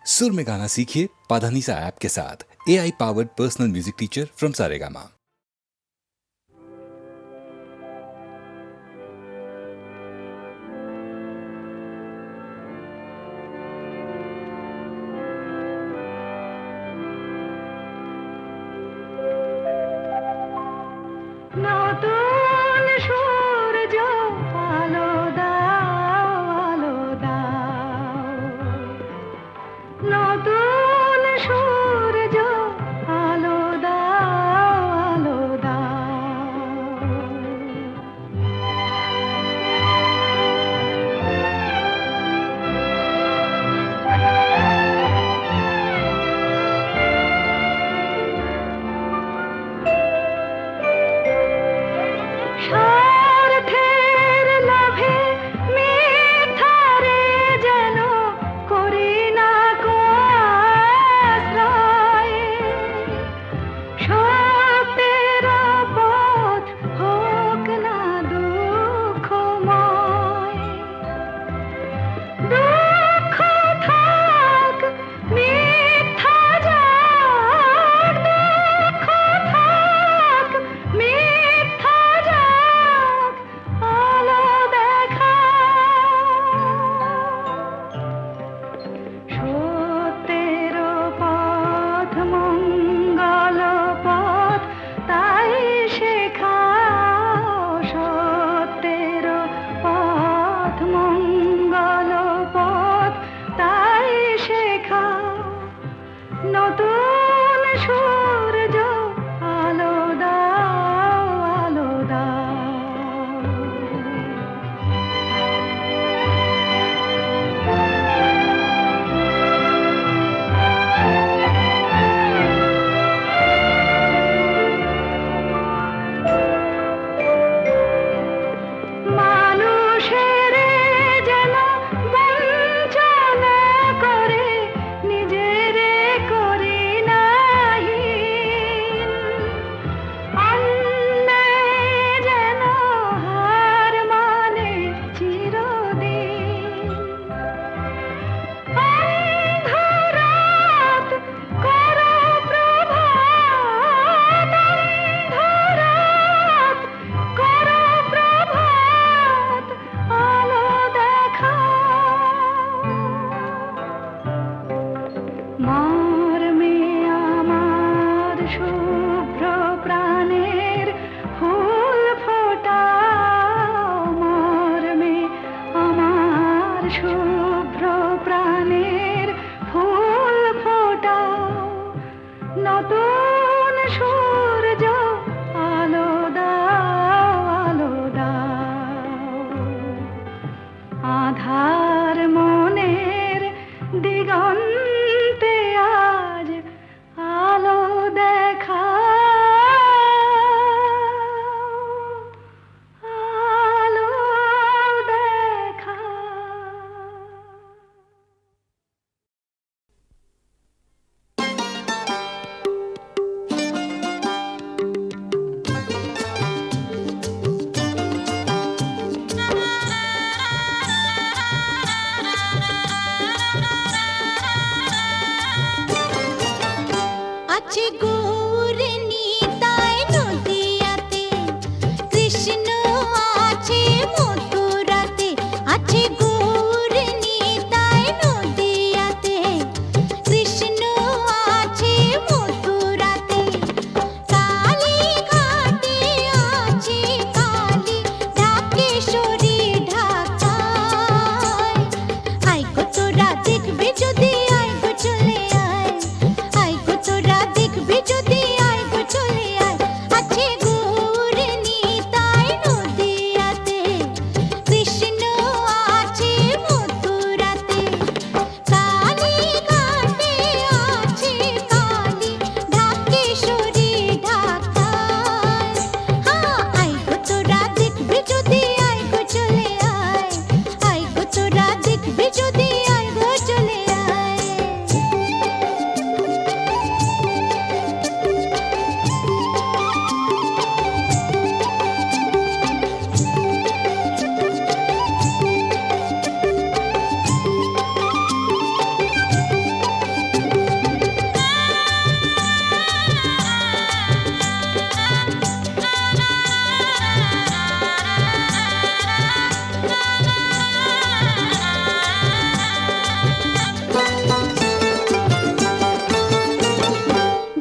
सुर में गाना सीखिए पाधानीसा ऐप के साथ। AI powered personal music teacher from Saregama. নতুন সূর্য আলো দাও, নতুন সূর্য আলো দাও। স্বার্থের লোভে মিথ্যারে যেন করি না কো আশ্রয়, সত্যের পথ হোক না দুঃখময়। দুঃখ থাক মিথ্যা যাক, দুঃখ থাক মিথ্যা যাক, আলো দেখা সত্যের পথ মঙ্গল পথ, তাই শেখাও সত্যের পথ মঙ্গল পথ, তাই শেখাও। নতুন সূর্য আলো দাও। মানুষের যেন বঞ্চনা করে নিজের করি নাহিন, অন্যায় যেন হার মানে চিরদিন। অন্ধরাত করো প্রভাত, অন্ধরাত করো প্রভাত, আলো দেখাও। মর্মে আমার শুভ্র প্রাণের ফুল ফোটাও, মর্মে আমার শুভ্র প্রাণের ফুল ফোটাও। নতুন সূর্য আলো দাও। আধার মনের দিগন্তে আজ আলো দেখাও, আলো দেখাও। আছে গৌর নিতাই নদিয়াতে, কৃষ্ণ আছে মথুরাতে। আছে গৌর নিতাই নদিয়াতে, কৃষ্ণ আছে মথুরাতে। কালী ঘাটে আছে কালী, ঢাকেশ্বরী ঢাকায়। আয় গো তোরা দেখবে যদি, আয় গো চলে আয়, আয় গো তোরা দেখবে যদি।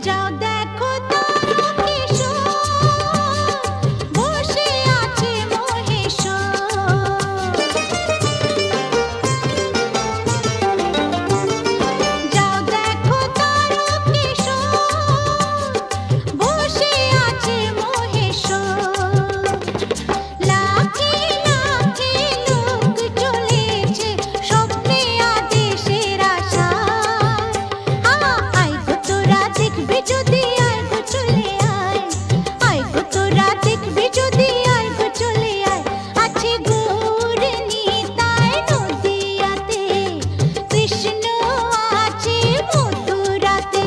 যাও দেখো তারকেশ্বর বসে আছে মহেশ্বর। যাও দেখো তারকেশ্বর বসে আছে মহেশ্বর। লাখে লাখে লোক চলেছে স্বপ্নে আদেশের আশায়। আয় গো তোরা দেখবি যদি আয় গো চলে আয়। আয় গো তোরা দেখবি যদি আয় গো চলে আয়। আছে গৌর নিতাই নদিয়াতে, কৃষ্ণ আছে মথুরাতে।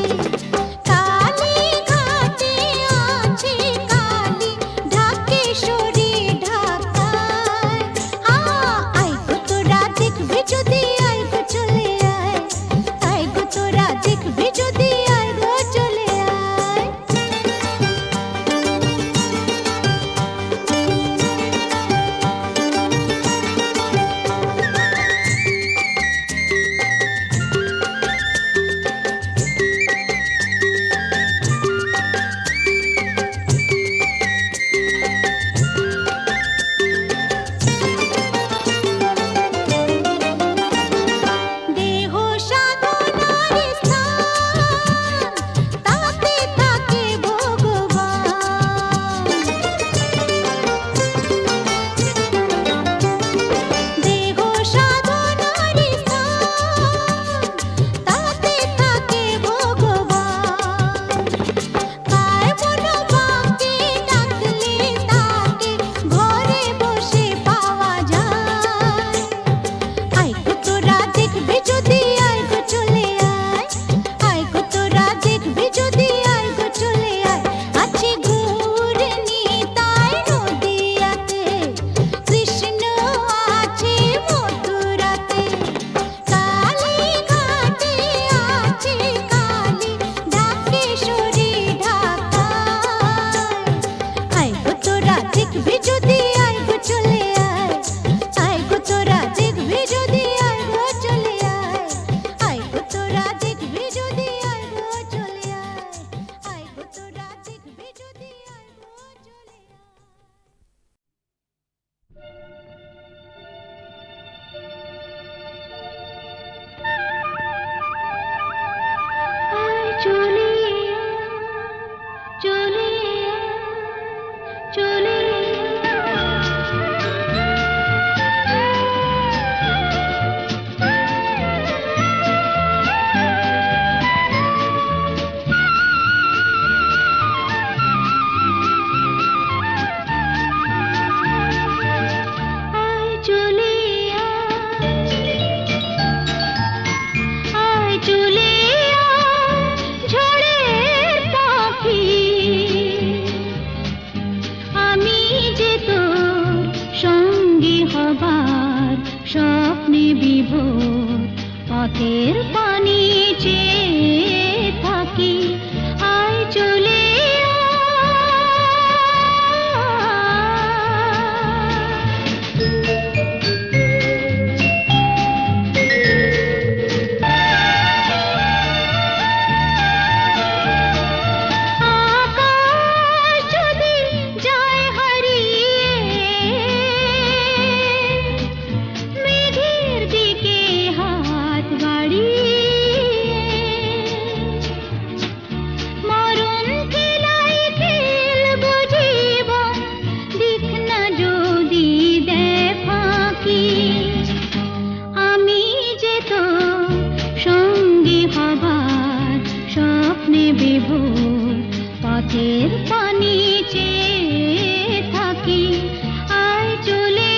কালী ঘাটে আছে কালী, ঢাকেশ্বরী ঢাকায়। আয় গো তোরা দেখবি যদি আয় গো চলে আয়। আয় গো তোরা দেখবি যদি আয় গো চলে আয়। দেহ সাধনার স্থান, তাতে থাকে ভগবান। দেহ সাধনার স্থান, তাতে থাকে ভগবান। কায় মন বাঁকে ডাকলে তাকে ঘরে বসে পাওয়া যায়। আয় গো তোরা দেখবি যদি আয় গো চলে আয়। আয় গো তোরা দেখবি যদি আয় গো চলে আয়। আছে গৌর নিতাই নদিয়াতে, কৃষ্ণ আছে মথুরাতে। কালী ঘাটে আছে কালী, ঢাকেশ্বরী ঢাকায়। আয় গো তোরা দেখবি যদি আয় গো চলে আয়। আয় গো তোরা দেখবি যদি আয় গো চলে আয়। আয় গো তোরা দেখবি যদি আয় গো চলে আয়। আয় গো তোরা দেখবি যদি আয় গো চলে আয়। আয় চলে চলে চলে আয় চলে আয় চলে ঝড়ের পাখি। আমি যে তোর সঙ্গী হবার স্বপ্নে বিভোর, পথের পানি চেয়ে থাকি। আয় চলে আকাশ যদি যায় হারিয়ে, মেঘের দিকে হাত বাড়িয়ে। মরণ খেলায় খেলবো জীবন, দিক না যদি দেয় ফাঁকি। আমি যে তোর সঙ্গী হবার স্বপ্নে বিভোর, পথের পানি চেয়ে থাকি। আয় চলে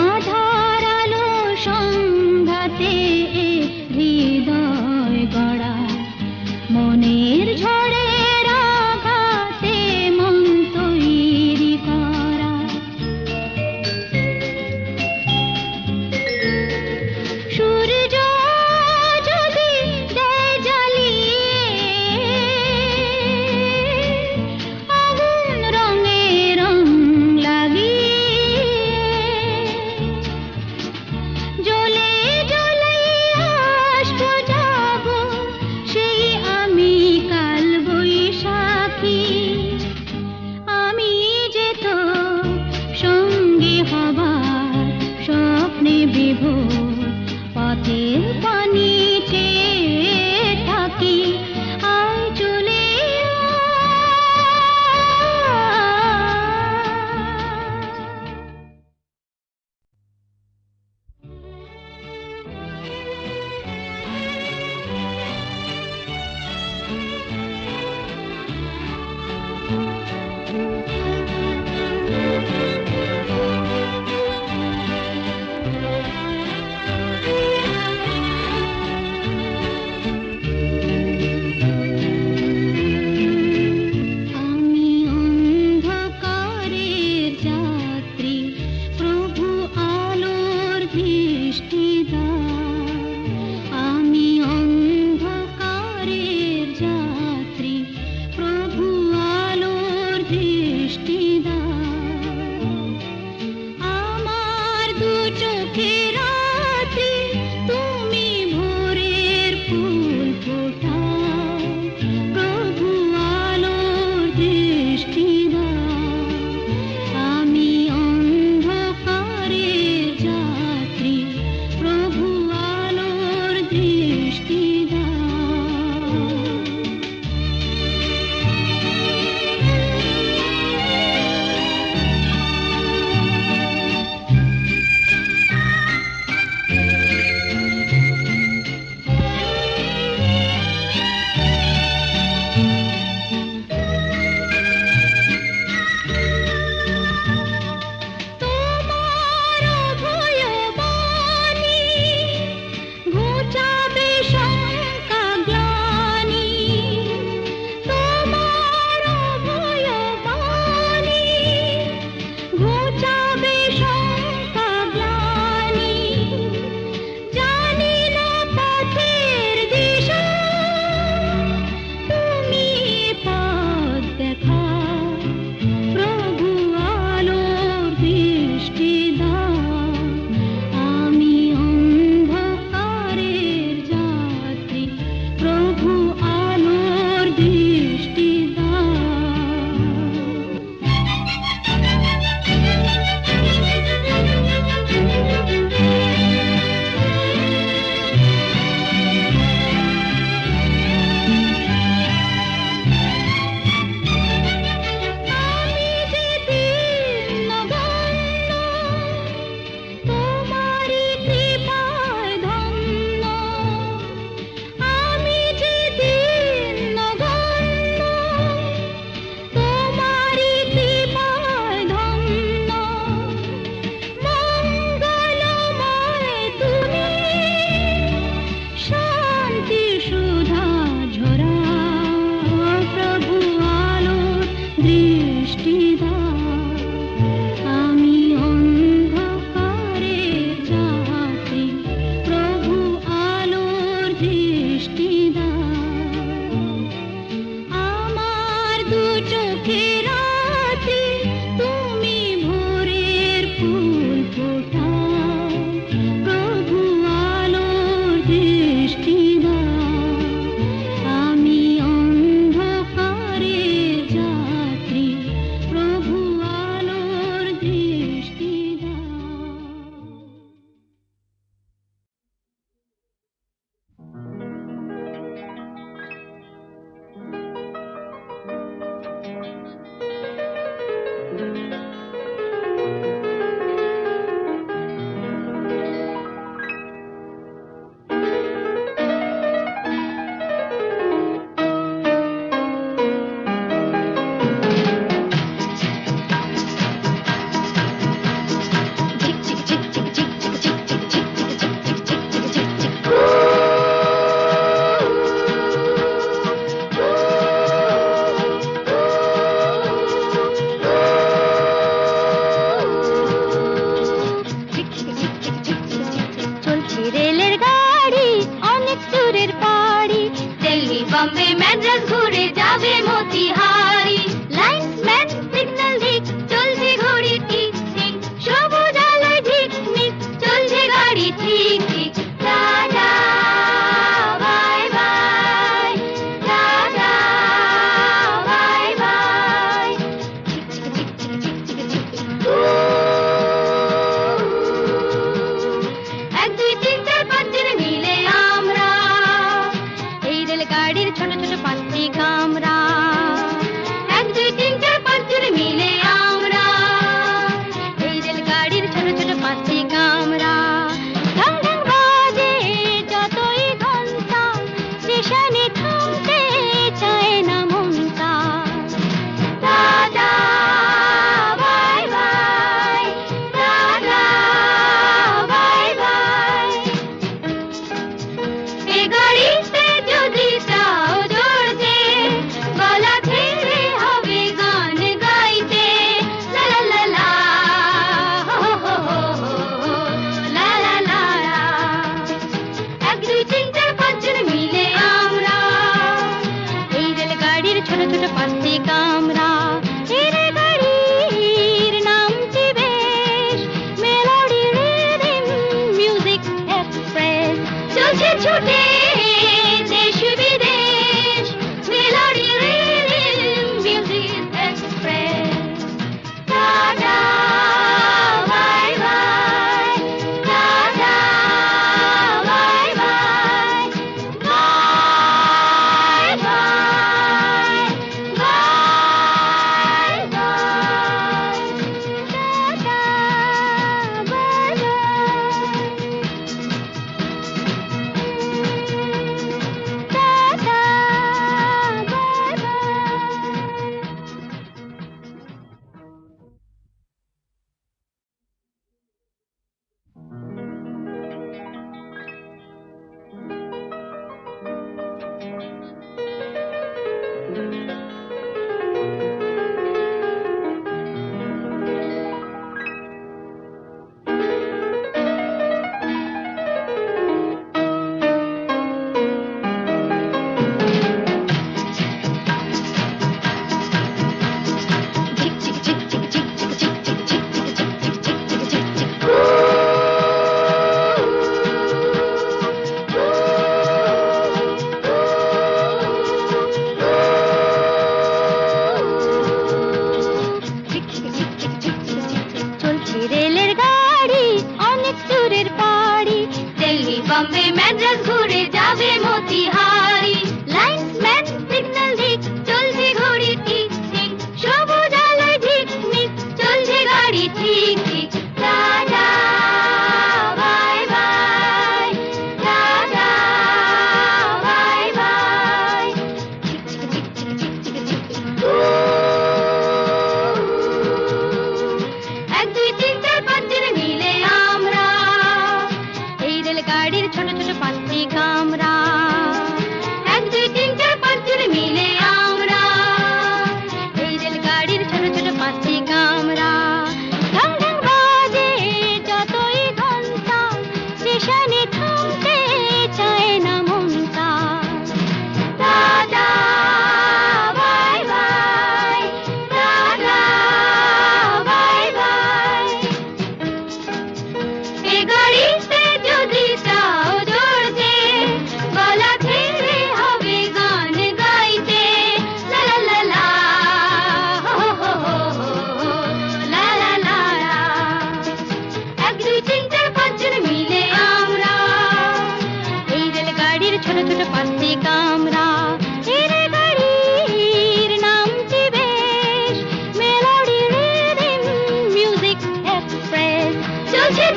আধার আলো সঙ্গ বিভোর পথের পানি চেয়ে থাকি আয় চলে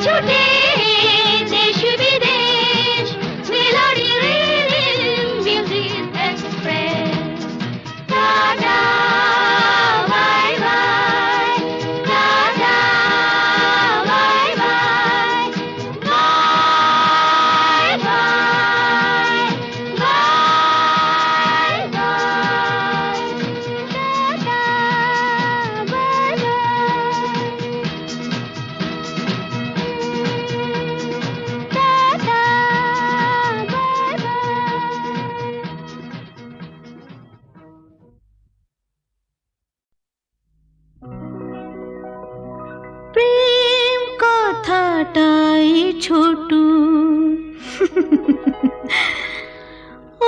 ছুটে দেশ বিদেশ melody rhythm music express tata bye bye tata bye bye bye bye bye প্রেম কথাটাই ছোট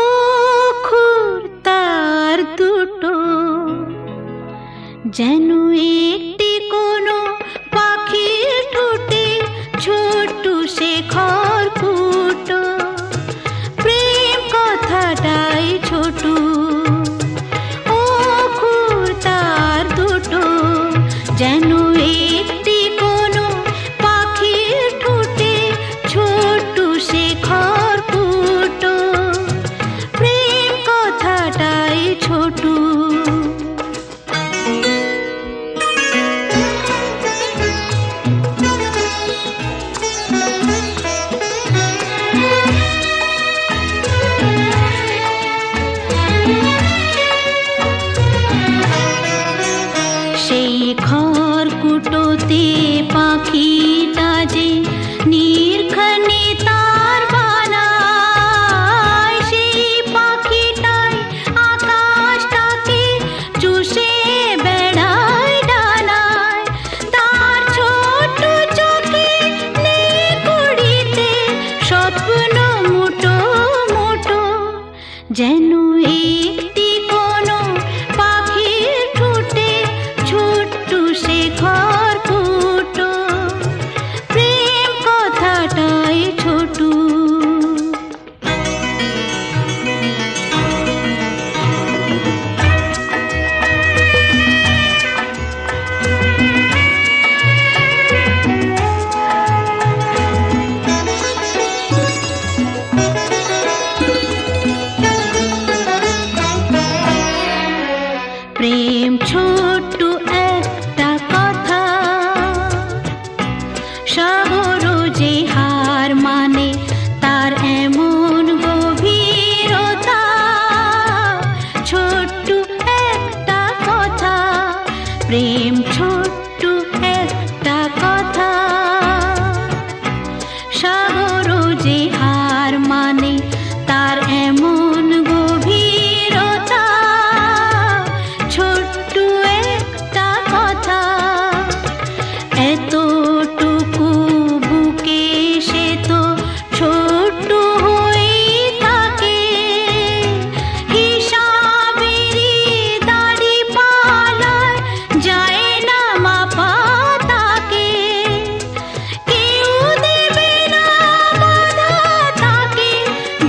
অক্ষর তার দুটো যেন একটি কোনো পাখির ঠোঁটে ছোট শেখর ফুটো প্রেম কথাটাই ছোট অক্ষর তার দুটো যেন একটি কোনো পাখির ঠোঁটে ছোট শেখর ফুটো প্রেম কথাটাই ছোট সেই খড়কুটোতে পাখিটা যে নির্ঘনে তার বানায় সেই পাখিটাই আকাশটাকে চুষে বেড়ায় ডানায় তার ছোট চোখে নেই কুড়িতে স্বপ্ন মুটো মুটো যেন একটি কোনো পাখির ঠোঁটে ছোট্ট শেখর ফুটো প্রেম কথাটাই ছোট প্রেম ছোট্ট একটা কথা সাগর যে হার মানে তার এমন গভীরতা ছোট্ট একটা কথা প্রেম ছোট্ট একটা কথা সাগর যে হার মানে তার এমন গভীরতা ছোট্ট একটা কথা এতটুকু বুকে সে তো ছোট্ট হয়ে থাকে হিসাবেরই দাড়ি পালায় যায় না মাপা তাকে কেউ দেবে না বাধা তাকে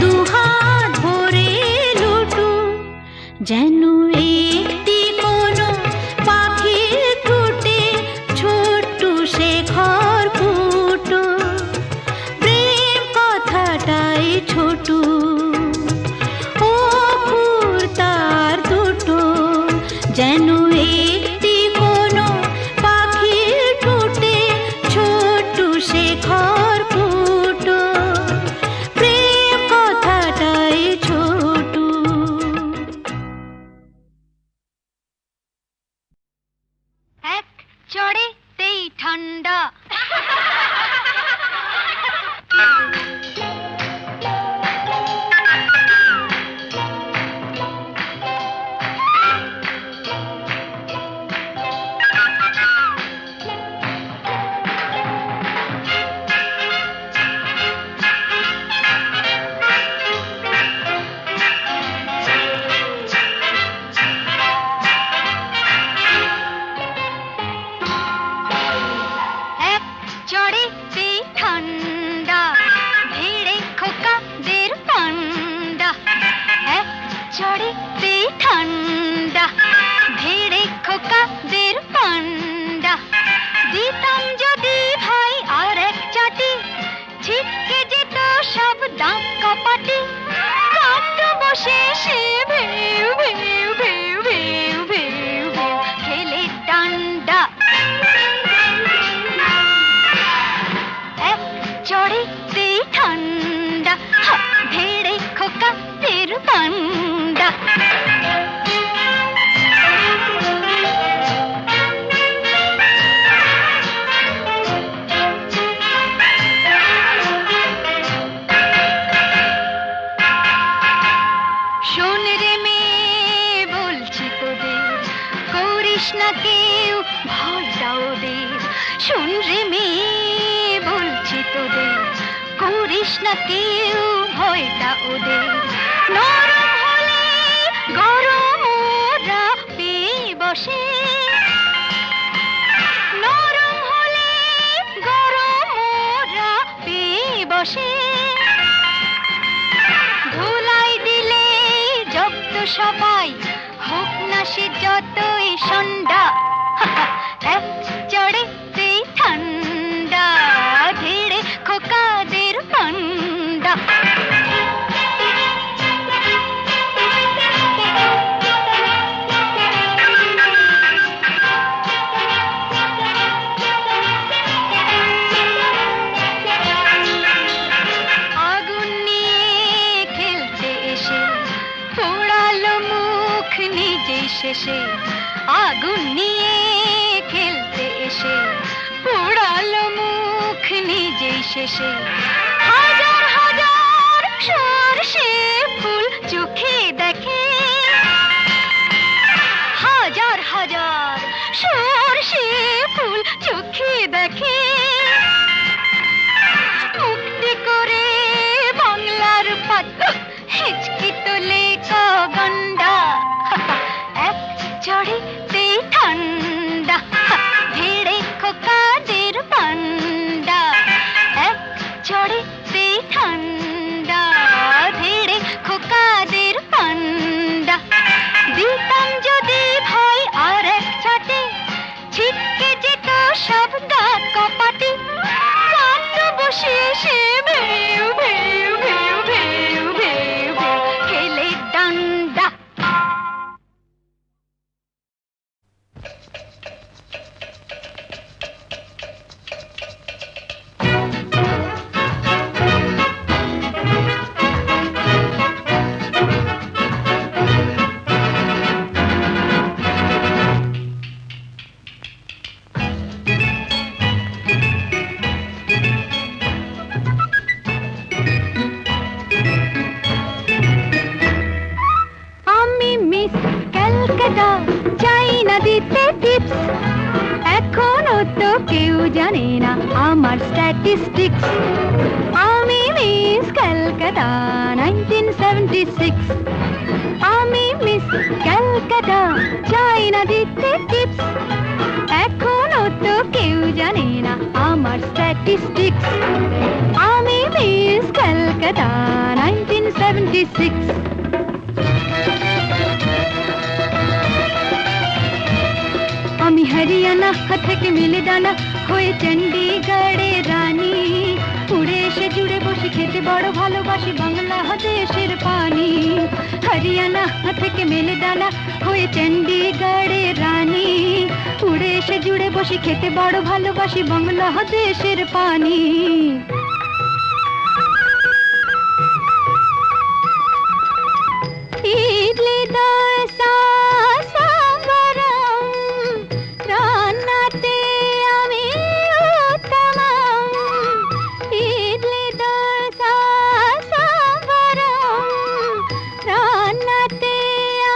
দুহাত ভরে লুটু যেন একটি কোনো পাখির ঠোঁটে ছোট্ট শেখর ফুটো প্রেম কথাটাই ছোট অক্ষর তার দুটো যেন একটি কোনো পাখির ঠোঁটে ছোট্ট শেখর ফুটো প্রেম কথাটাই ছোট এক চড়েতেই ঠান্ডা এক শেষে ভেউ ভেউ ভেউ ভেউ ভেউ ভেউ খেলে ডান্ডা এক চড়েতেই ঠান্ডা ভেড়ে খোকাদের পান্ডা শোন রে মেয়ে বলছি তোদের করিস না কেউ ভয়টা ওদের শোন রে মেয়ে বলছি তোদের করিস না কেউ ভয়টা ওদের নরম হলে গরম ওরা পেয়ে বসে নরম হলে গরম ওরা পেয়ে বসে ধুলাই দিলে জব্দ সবাই হোক না সে যতই সন্ধ্যা এক চড়েতেই ঠান্ডা ধীরে খোকাদের পান্ডা আগুন নিয়ে খেলতে এসে পোড়ালো মুখ নিজেই শেষে আগুন নিয়ে খেলতে এসে পোড়ালো মুখ নিজেই শেষে হাজার হাজার সরষে ফুল চোখে দেখে হাজার হাজার সরষে ফুল চোখে দেখে মুক্তি করে বাংলার পাত্র হেঁচকি তোলে গন্ডা এক চড়েতেই ঠান্ডা ভিড়ে খোকাদের পান্ডা এক চড়েতেই ঠান্ডা ভিড়ে খোকাদের পান্ডা দিতাম যদি ভয় আর এক ছাটে ছিটকে যেত সব দাগ কপাটে কান্দ বসে সে ভেউ ভেউ ভেউ ভেউ ভেউ ভেউ খেলে ডান্ডা আমি মিস ক্যালকাটা চাই না দিতে টিপস এখনো তো কেউ জানে না আমার স্ট্যাটিস্টিক্স আমি মিস ক্যালকাটা 1976 আমি মিস ক্যালকাটা চাই না দিতে টিপস এখনো তো কেউ জানে না আমার স্ট্যাটিস্টিক্স আমি মিস ক্যালকাটা 1976 আমি হরিয়ানা থেকে মিলে দানা হয়ে চণ্ডীগড়ে রানী উড়ে এসে জুড়ে বসে খেতে বড় ভালোবাসি বাংলাদেশের পানি হরিয়ানা থেকে মিলে দানা হয়ে চণ্ডীগড়ে রানী উড়ে এসে জুড়ে বসে খেতে বড় ভালোবাসি বাংলাদেশের পানি ইডলি দোসা সাম্বারম রান্নাতে আমি উত্তমম ইডলি দোসা সাম্বারম রান্নাতে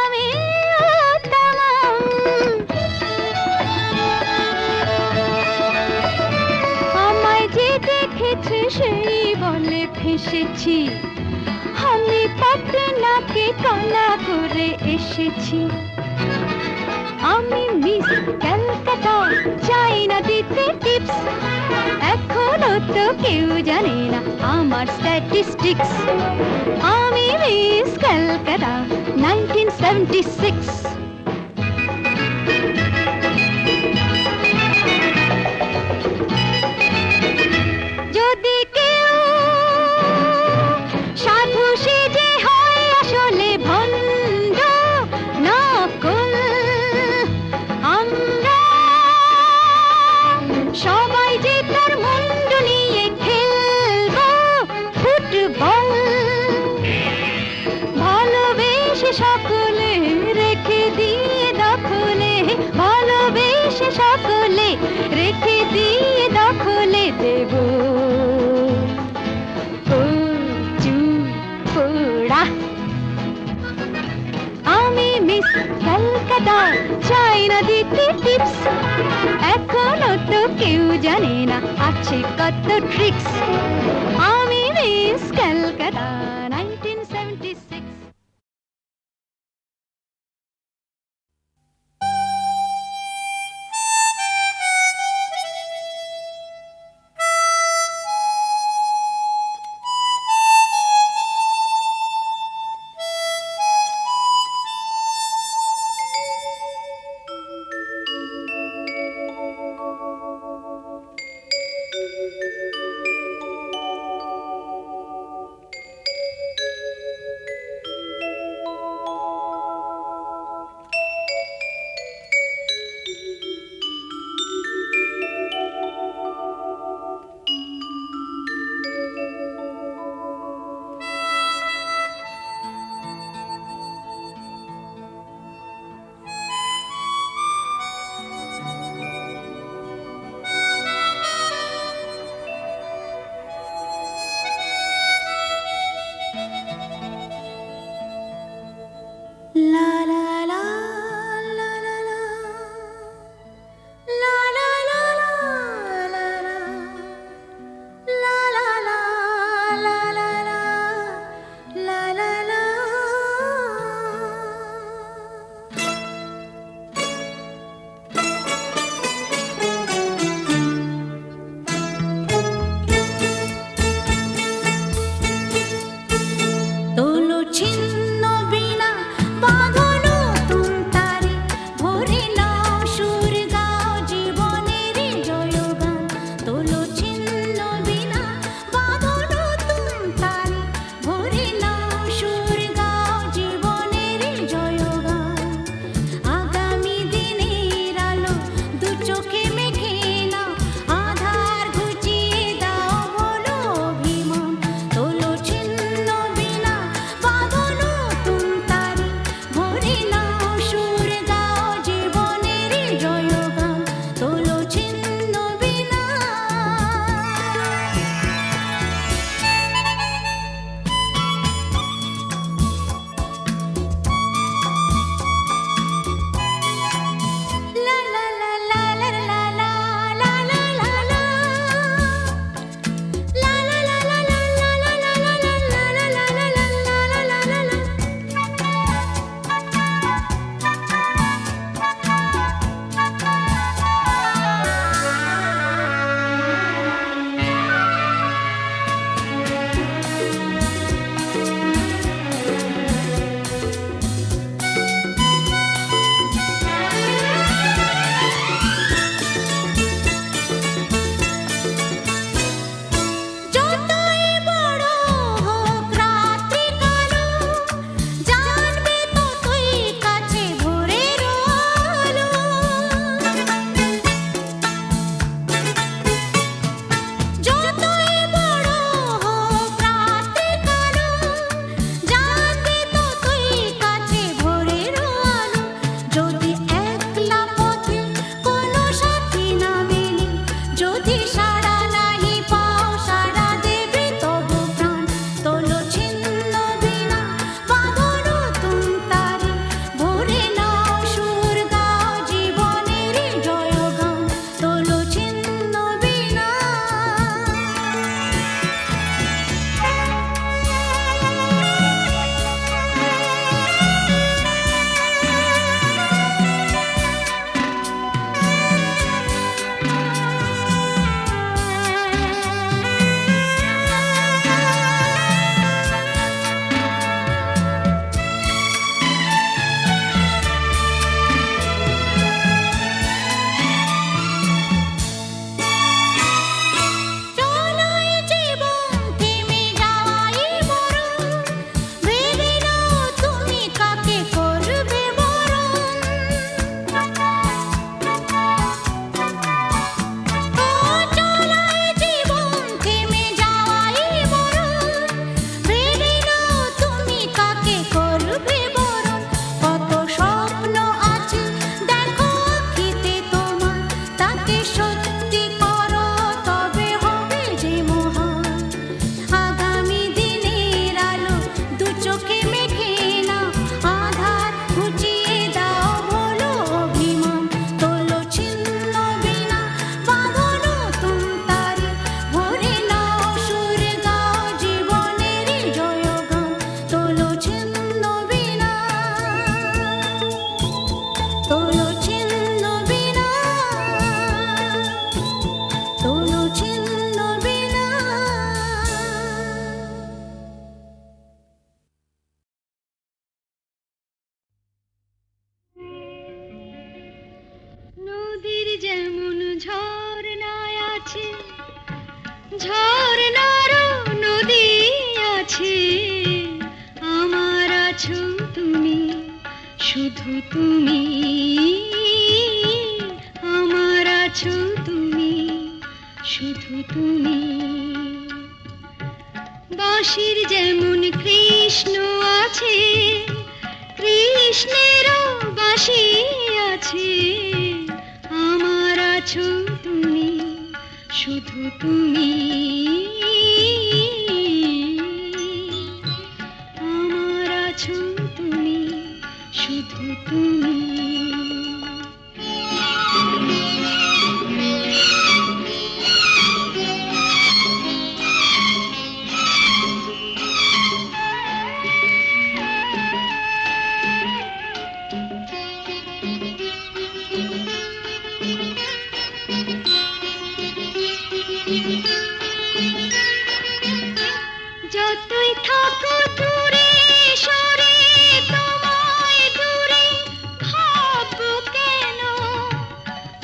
আমি উত্তমম আমায় যে দেখেছে সেই বলে ফেসেছি আমি পাটনাকে কানা করে এসেছি আমি মিস ক্যালকাটা চাই না দিতে টিপস এখনো তো কেউ জানে না আমার স্ট্যাটিস্টিক্স আমি মিস ক্যালকাটা 1976 যদি কেউ সাধু সেজে হয় আসলে রেখে দিয়ে দখলে দেব পোড়া। আমি মিস ক্যালকাটা, চাই না দিতে টিপস, এখনো তো কেউ জানে না আছে কত ট্রিক্স। আমি মিস ক্যালকাটা 1976। ঝর্ণারও নদী আছে, আমার আছো তুমি, শুধু তুমি, আমার আছো তুমি, শুধু তুমি। বাঁশির যেমন কৃষ্ণ আছে, কৃষ্ণেরও বাঁশি আছে, আমার আছো তুমি, শুধু তুমি, আমার আছো তুমি, শুধু তুমি। যতই থাকো দূরে সরে, তোমায় দূরে ভাববো কেন,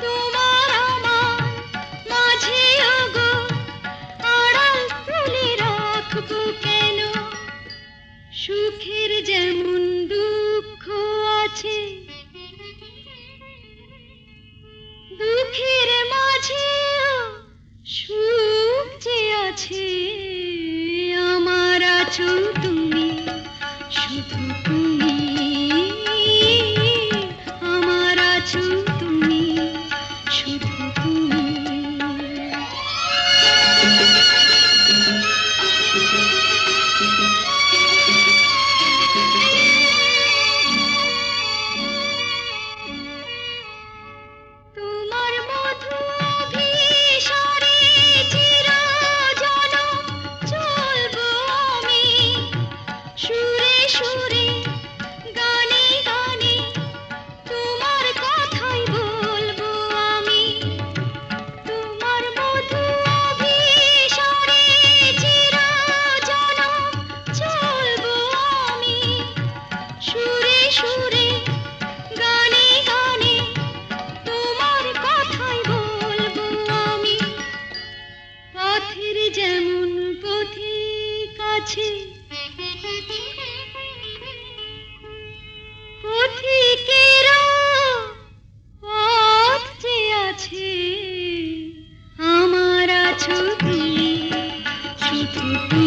তোমার আমার মাঝে ওগো আড়াল তুলে রাখবো কেন। সুখের যেমন দুঃখ আছে, দুঃখের মাঝেও সুখ যে আছে, আমার আছো তুমি, শুধু তুমি, আমার আছো তুমি, শুধু তুমি। তোমার মধু অভিসারে চিরজনম চলবো আমি, সুরে সুরে গানে গানে তোমার কথাই বলবো আমি। তোমার মধু অভিসারে চিরজনম চলবো আমি, সুরে সুরে গানে গানে তোমার কথাই বলবো আমি। পথের যেমন পথিক আছে, পথিকেরও পথ যে আছে, আমার আছো তুমি, শুধু তুমি।